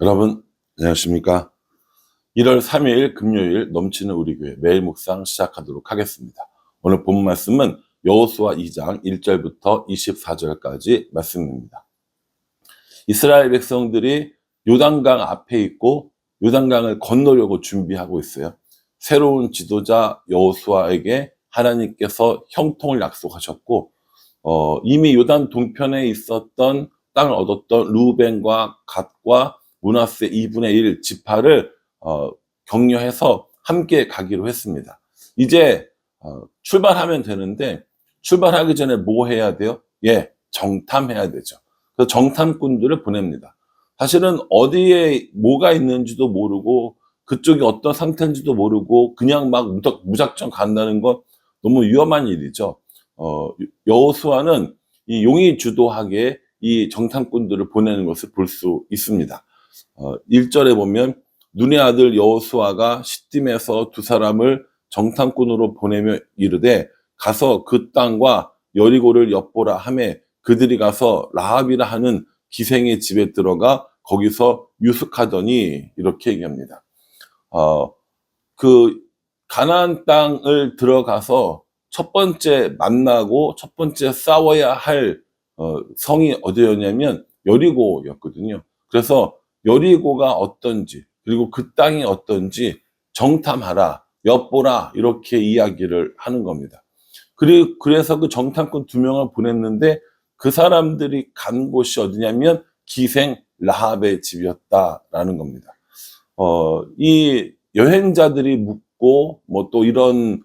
여러분 안녕하십니까? 1월 3일 금요일 넘치는 우리 교회 매일 묵상 시작하도록 하겠습니다. 오늘 본 말씀은 여호수아 2장 1절부터 24절까지 말씀입니다. 이스라엘 백성들이 요단강 앞에 있고 요단강을 건너려고 준비하고 있어요. 새로운 지도자 여호수아에게 하나님께서 형통을 약속하셨고 이미 요단 동편에 있었던 땅을 얻었던 루벤과 갓과 므낫세 2분의 1 지파를 격려해서 함께 가기로 했습니다. 이제 출발하면 되는데 출발하기 전에 뭐 해야 돼요? 정탐해야 되죠. 그래서 정탐꾼들을 보냅니다. 사실은 어디에 뭐가 있는지도 모르고 그쪽이 어떤 상태인지도 모르고 그냥 막 무작정 간다는 건 너무 위험한 일이죠. 여호수아는 이 용이 주도하게 이 정탐꾼들을 보내는 것을 볼 수 있습니다. 1절에 보면 눈의 아들 여호수아가 시딤에서 두 사람을 정탐꾼으로 보내며 이르되 가서 그 땅과 여리고를 엿보라 하매 그들이 가서 라합이라 하는 기생의 집에 들어가 거기서 유숙하더니 이렇게 얘기합니다. 그 가나안 땅을 들어가서 첫 번째 만나고 첫 번째 싸워야 할 성이 어디였냐면 여리고였거든요. 그래서 여리고가 어떤지 그리고 그 땅이 어떤지 정탐하라, 엿보라 이렇게 이야기를 하는 겁니다. 그래서 그 정탐꾼 2명을 보냈는데 그 사람들이 간 곳이 어디냐면 기생 라합의 집이었다라는 겁니다. 이 여행자들이 묵고 뭐 또 이런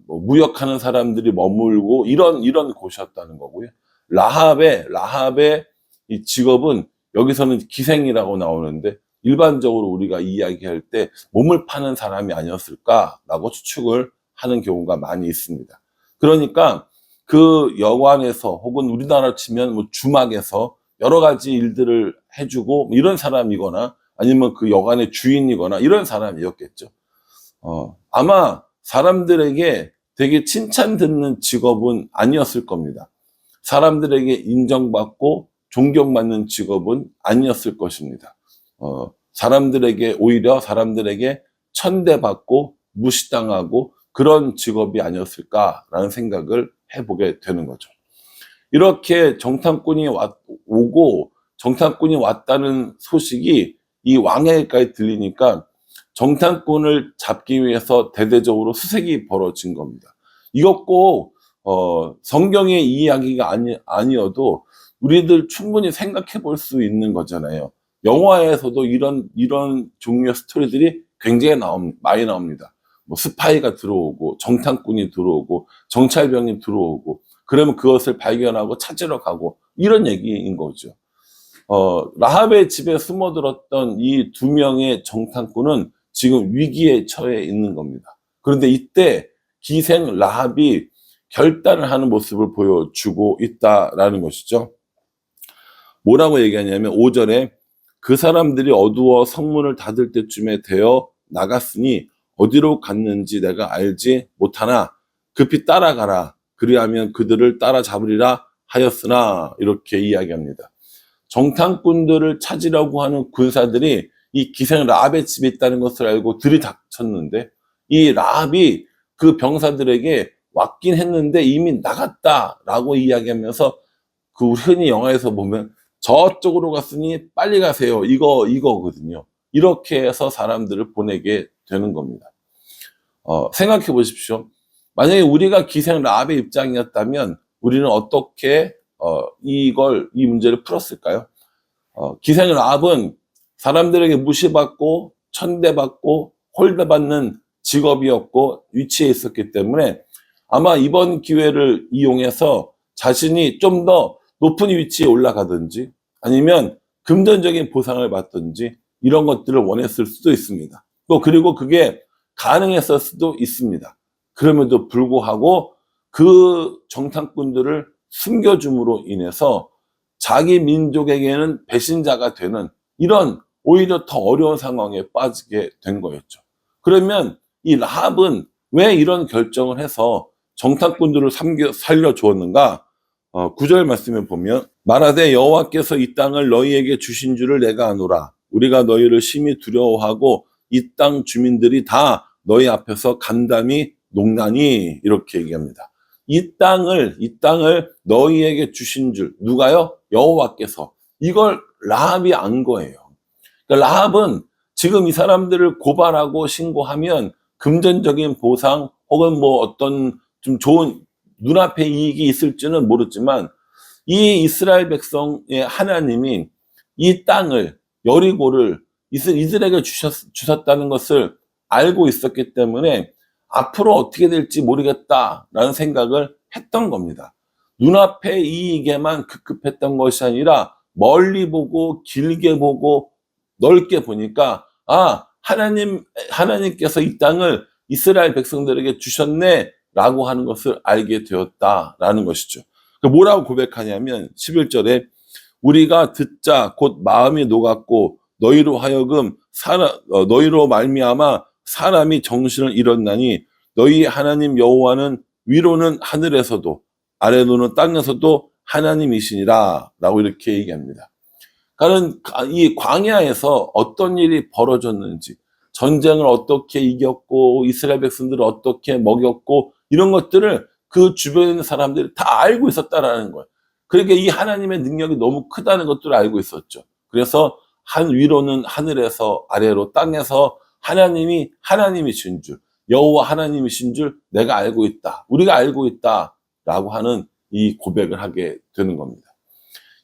무역하는 사람들이 머물고 이런 곳이었다는 거고요. 라합의 이 직업은 여기서는 기생이라고 나오는데 일반적으로 우리가 이야기할 때 몸을 파는 사람이 아니었을까라고 추측을 하는 경우가 많이 있습니다. 그러니까 그 여관에서 혹은 우리나라 치면 뭐 주막에서 여러 가지 일들을 해주고 이런 사람이거나 아니면 그 여관의 주인이거나 이런 사람이었겠죠. 아마 사람들에게 되게 칭찬 듣는 직업은 아니었을 겁니다. 사람들에게 인정받고 존경받는 직업은 아니었을 것입니다. 오히려 사람들에게 천대받고 무시당하고 그런 직업이 아니었을까라는 생각을 해보게 되는 거죠. 이렇게 정탐꾼이 오고 정탐꾼이 왔다는 소식이 이 왕에게까지 들리니까 정탐꾼을 잡기 위해서 대대적으로 수색이 벌어진 겁니다. 이것 꼭 성경의 이야기가 아니어도 우리들 충분히 생각해 볼 수 있는 거잖아요. 영화에서도 이런 종류의 스토리들이 굉장히 많이 나옵니다. 뭐 스파이가 들어오고 정탐꾼이 들어오고 정찰병이 들어오고 그러면 그것을 발견하고 찾으러 가고 이런 얘기인 거죠. 라합의 집에 숨어들었던 이 2명의 정탐꾼은 지금 위기에 처해 있는 겁니다. 그런데 이때 기생 라합이 결단을 하는 모습을 보여주고 있다라는 것이죠. 뭐라고 얘기하냐면 5절에 그 사람들이 어두워 성문을 닫을 때쯤에 되어 나갔으니 어디로 갔는지 내가 알지 못하나 급히 따라가라 그리하면 그들을 따라잡으리라 하였으나 이렇게 이야기합니다. 정탐꾼들을 찾으려고 하는 군사들이 이 기생 라합의 집에 있다는 것을 알고 들이닥쳤는데 이 라합이 그 병사들에게 왔긴 했는데 이미 나갔다라고 이야기하면서 그 흔히 영화에서 보면 저쪽으로 갔으니 빨리 가세요 이거거든요. 이렇게 해서 사람들을 보내게 되는 겁니다. 생각해 보십시오. 만약에 우리가 기생 라합의 입장이었다면 우리는 어떻게 이 문제를 풀었을까요? 기생 라합은 사람들에게 무시받고 천대받고 홀대받는 직업이었고 위치에 있었기 때문에 아마 이번 기회를 이용해서 자신이 좀 더 높은 위치에 올라가든지 아니면 금전적인 보상을 받든지 이런 것들을 원했을 수도 있습니다. 또 그리고 그게 가능했을 수도 있습니다. 그럼에도 불구하고 그 정탐꾼들을 숨겨줌으로 인해서 자기 민족에게는 배신자가 되는 이런 오히려 더 어려운 상황에 빠지게 된 거였죠. 그러면 이 라합은 왜 이런 결정을 해서 정탐꾼들을 살려주었는가? 9절 말씀에 보면 말하되 여호와께서 이 땅을 너희에게 주신 줄을 내가 아노라. 우리가 너희를 심히 두려워하고 이 땅 주민들이 다 너희 앞에서 간담이 녹나니 이렇게 얘기합니다. 이 땅을 너희에게 주신 줄 누가요? 여호와께서. 이걸 라합이 안 거예요. 그러니까 라합은 지금 이 사람들을 고발하고 신고하면 금전적인 보상 혹은 뭐 어떤 좀 좋은 눈앞에 이익이 있을지는 모르지만 이 이스라엘 백성의 하나님이 이 땅을 여리고를 이들에게 주셨다는 것을 알고 있었기 때문에 앞으로 어떻게 될지 모르겠다라는 생각을 했던 겁니다. 눈앞의 이익에만 급급했던 것이 아니라 멀리 보고 길게 보고 넓게 보니까 하나님께서 이 땅을 이스라엘 백성들에게 주셨네 라고 하는 것을 알게 되었다라는 것이죠. 뭐라고 고백하냐면 11절에 우리가 듣자 곧 마음이 녹았고 너희로 하여금 너희로 말미암아 사람이 정신을 잃었나니 너희 하나님 여호와는 위로는 하늘에서도 아래로는 땅에서도 하나님이시니라 라고 이렇게 얘기합니다. 그러니까 이 광야에서 어떤 일이 벌어졌는지, 전쟁을 어떻게 이겼고 이스라엘 백성들을 어떻게 먹였고 이런 것들을 그 주변에 있는 사람들이 다 알고 있었다라는 거예요. 그러니까 이 하나님의 능력이 너무 크다는 것들을 알고 있었죠. 그래서 위로는 하늘에서 아래로 땅에서 하나님이신 줄, 여호와 하나님이신 줄 내가 알고 있다. 우리가 알고 있다라고 하는 이 고백을 하게 되는 겁니다.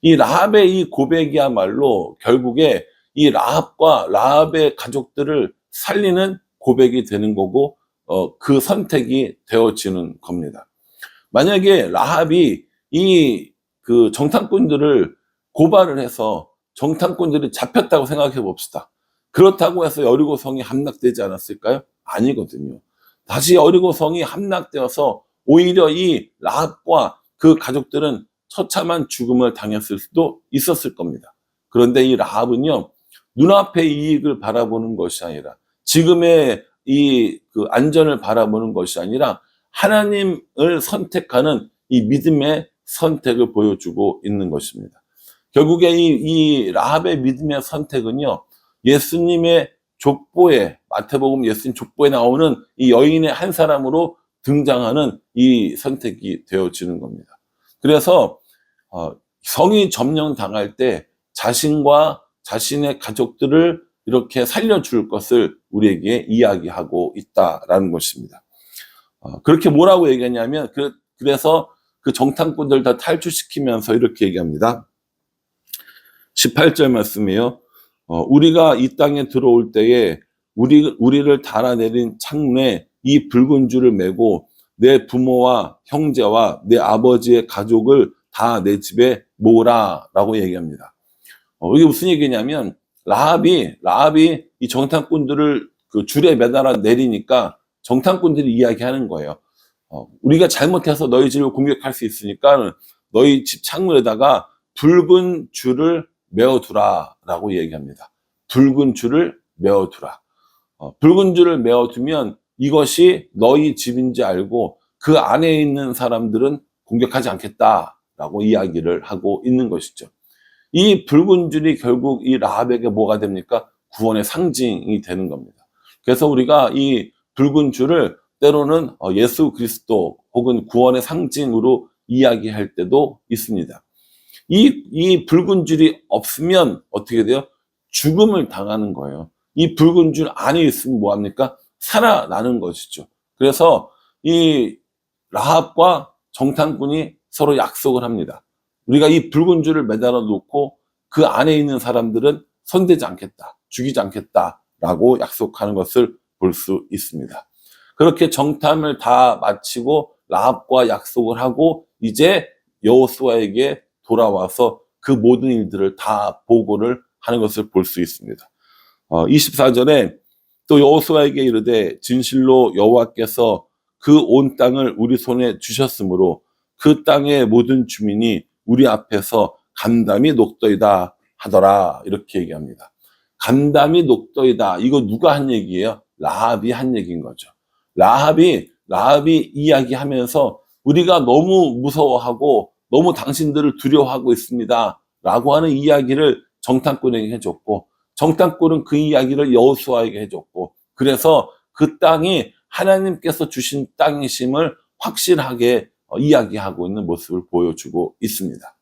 이 라합의 이 고백이야말로 결국에 이 라합의 가족들을 살리는 고백이 되는 거고 그 선택이 되어지는 겁니다. 만약에 라합이 그 정탐꾼들을 고발을 해서 정탐꾼들이 잡혔다고 생각해 봅시다. 그렇다고 해서 여리고 성이 함락되지 않았을까요? 아니거든요. 다시 여리고 성이 함락되어서 오히려 이 라합과 그 가족들은 처참한 죽음을 당했을 수도 있었을 겁니다. 그런데 이 라합은요, 눈앞의 이익을 바라보는 것이 아니라 지금의 그 안전을 바라보는 것이 아니라 하나님을 선택하는 이 믿음의 선택을 보여주고 있는 것입니다. 결국에 이 라합의 믿음의 선택은요, 예수님의 족보에, 마태복음 예수님 족보에 나오는 이 여인의 한 사람으로 등장하는 이 선택이 되어지는 겁니다. 그래서 성이 점령당할 때 자신과 자신의 가족들을 이렇게 살려줄 것을 우리에게 이야기하고 있다라는 것입니다. 그렇게 뭐라고 얘기하냐면 그래서 그 정탐꾼들 다 탈출시키면서 이렇게 얘기합니다. 18절 말씀이에요. 우리가 이 땅에 들어올 때에 우리를 달아내린 창문에 이 붉은 줄을 메고 내 부모와 형제와 내 아버지의 가족을 다 내 집에 모으라라고 얘기합니다. 이게 무슨 얘기냐면 라합이 이 정탐꾼들을 그 줄에 매달아 내리니까 정탐꾼들이 이야기하는 거예요. 우리가 잘못해서 너희 집을 공격할 수 있으니까 너희 집 창문에다가 붉은 줄을 메어두라라고 얘기합니다. 붉은 줄을 메어두라. 붉은 줄을 메어두면 이것이 너희 집인지 알고 그 안에 있는 사람들은 공격하지 않겠다라고 이야기를 하고 있는 것이죠. 이 붉은 줄이 결국 이 라합에게 뭐가 됩니까? 구원의 상징이 되는 겁니다. 그래서 우리가 이 붉은 줄을 때로는 예수 그리스도 혹은 구원의 상징으로 이야기할 때도 있습니다. 이 붉은 줄이 없으면 어떻게 돼요? 죽음을 당하는 거예요. 이 붉은 줄 안에 있으면 뭐합니까? 살아나는 것이죠. 그래서 이 라합과 정탐꾼이 서로 약속을 합니다. 우리가 이 붉은 줄을 매달아 놓고 그 안에 있는 사람들은 손대지 않겠다, 죽이지 않겠다라고 약속하는 것을 볼 수 있습니다. 그렇게 정탐을 다 마치고 라합과 약속을 하고 이제 여호수아에게 돌아와서 그 모든 일들을 다 보고를 하는 것을 볼 수 있습니다. 24절에 또 여호수아에게 이르되 진실로 여호와께서 그 온 땅을 우리 손에 주셨으므로 그 땅의 모든 주민이 우리 앞에서 간담이 녹더이다 하더라 이렇게 얘기합니다. 간담이 녹더이다. 이거 누가 한 얘기예요? 라합이 한 얘기인 거죠. 라합이 이야기하면서 우리가 너무 무서워하고 너무 당신들을 두려워하고 있습니다 라고 하는 이야기를 정탐꾼에게 해줬고 정탐꾼은 그 이야기를 여호수아에게 해줬고, 그래서 그 땅이 하나님께서 주신 땅이심을 확실하게 이야기하고 있는 모습을 보여주고 있습니다.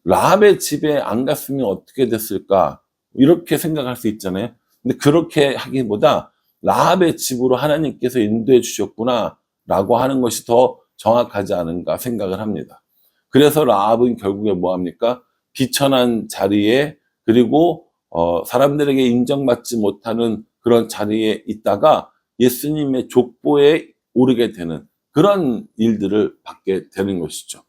라합의 집에 안 갔으면 어떻게 됐을까? 이렇게 생각할 수 있잖아요. 근데 그렇게 하기보다 라합의 집으로 하나님께서 인도해 주셨구나 라고 하는 것이 더 정확하지 않은가 생각을 합니다. 그래서 라합은 결국에 뭐합니까? 비천한 자리에, 그리고 사람들에게 인정받지 못하는 그런 자리에 있다가 예수님의 족보에 오르게 되는 그런 일들을 받게 되는 것이죠.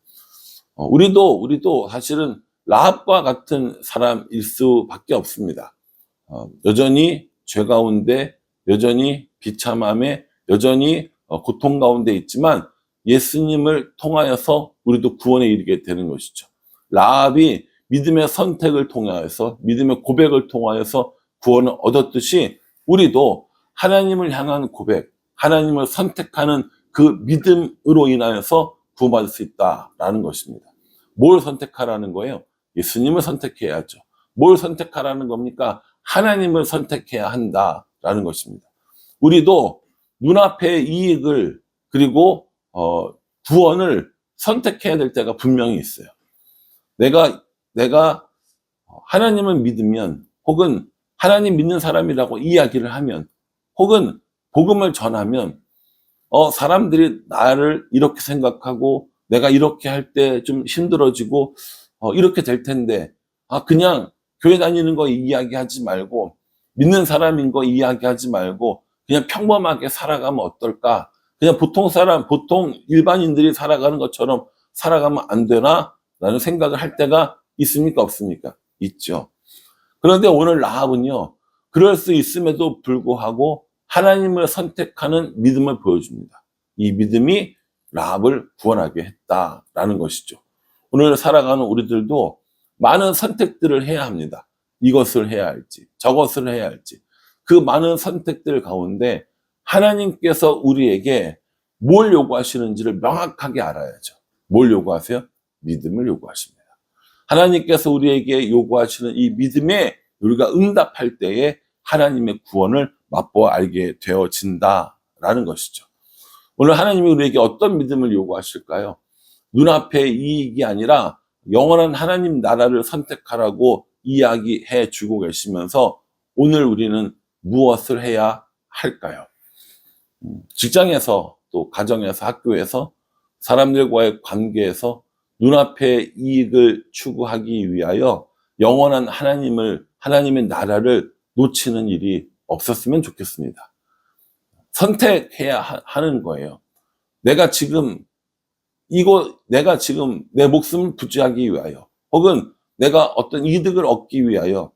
우리도 사실은 라합과 같은 사람일 수밖에 없습니다. 여전히 죄 가운데, 여전히 비참함에, 여전히 고통 가운데 있지만 예수님을 통하여서 우리도 구원에 이르게 되는 것이죠. 라합이 믿음의 선택을 통하여서, 믿음의 고백을 통하여서 구원을 얻었듯이 우리도 하나님을 향한 고백, 하나님을 선택하는 그 믿음으로 인하여서 구원받을 수 있다라는 것입니다. 뭘 선택하라는 거예요? 예수님을 선택해야죠. 뭘 선택하라는 겁니까? 하나님을 선택해야 한다라는 것입니다. 우리도 눈앞의 이익을, 그리고 구원을 선택해야 될 때가 분명히 있어요. 내가 하나님을 믿으면, 혹은 하나님 믿는 사람이라고 이야기를 하면, 혹은 복음을 전하면 사람들이 나를 이렇게 생각하고 내가 이렇게 할 때 좀 힘들어지고 이렇게 될 텐데, 그냥 교회 다니는 거 이야기하지 말고, 믿는 사람인 거 이야기하지 말고 그냥 평범하게 살아가면 어떨까? 그냥 보통 일반인들이 살아가는 것처럼 살아가면 안 되나? 라는 생각을 할 때가 있습니까? 없습니까? 있죠. 그런데 오늘 라합은요, 그럴 수 있음에도 불구하고 하나님을 선택하는 믿음을 보여줍니다. 이 믿음이 라합을 구원하게 했다라는 것이죠. 오늘 살아가는 우리들도 많은 선택들을 해야 합니다. 이것을 해야 할지, 저것을 해야 할지. 그 많은 선택들 가운데 하나님께서 우리에게 뭘 요구하시는지를 명확하게 알아야죠. 뭘 요구하세요? 믿음을 요구하십니다. 하나님께서 우리에게 요구하시는 이 믿음에 우리가 응답할 때에 하나님의 구원을 맛보아 알게 되어진다라는 것이죠. 오늘 하나님이 우리에게 어떤 믿음을 요구하실까요? 눈앞의 이익이 아니라 영원한 하나님 나라를 선택하라고 이야기해 주고 계시면서 오늘 우리는 무엇을 해야 할까요? 직장에서, 또 가정에서, 학교에서, 사람들과의 관계에서 눈앞의 이익을 추구하기 위하여 영원한 하나님의 나라를 놓치는 일이 없었으면 좋겠습니다. 선택해야 하는 거예요. 내가 지금 내 목숨을 부지하기 위하여, 혹은 내가 어떤 이득을 얻기 위하여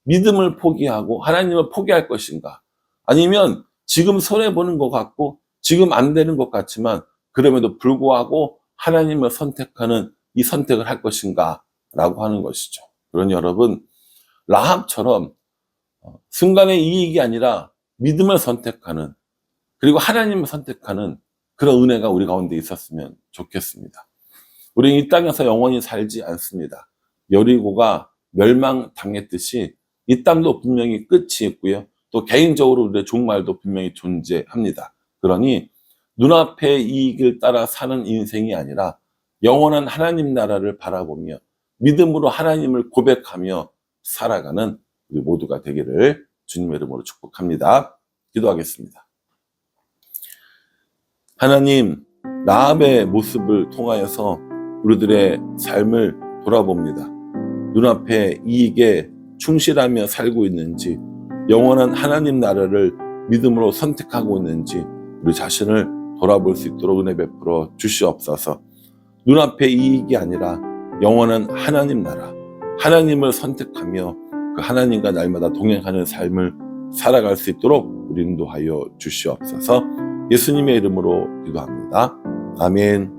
믿음을 포기하고 하나님을 포기할 것인가? 아니면 지금 손해보는 것 같고 지금 안 되는 것 같지만 그럼에도 불구하고 하나님을 선택하는 이 선택을 할 것인가? 라고 하는 것이죠. 그러니 여러분, 라합처럼 순간의 이익이 아니라 믿음을 선택하는, 그리고 하나님을 선택하는 그런 은혜가 우리 가운데 있었으면 좋겠습니다. 우리는 이 땅에서 영원히 살지 않습니다. 여리고가 멸망당했듯이 이 땅도 분명히 끝이 있고요. 또 개인적으로 우리의 종말도 분명히 존재합니다. 그러니 눈앞의 이익을 따라 사는 인생이 아니라 영원한 하나님 나라를 바라보며 믿음으로 하나님을 고백하며 살아가는 우리 모두가 되기를 주님의 이름으로 축복합니다. 기도하겠습니다. 하나님, 라합의 모습을 통하여서 우리들의 삶을 돌아봅니다. 눈앞에 이익에 충실하며 살고 있는지, 영원한 하나님 나라를 믿음으로 선택하고 있는지 우리 자신을 돌아볼 수 있도록 은혜 베풀어 주시옵소서. 눈앞의 이익이 아니라 영원한 하나님 나라, 하나님을 선택하며 그 하나님과 날마다 동행하는 삶을 살아갈 수 있도록 우리 인도하여 주시옵소서. 예수님의 이름으로 기도합니다. 아멘.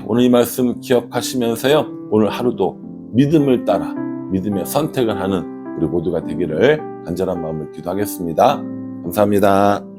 오늘 이 말씀 기억하시면서요, 오늘 하루도 믿음을 따라 믿음의 선택을 하는 우리 모두가 되기를 간절한 마음으로 기도하겠습니다. 감사합니다.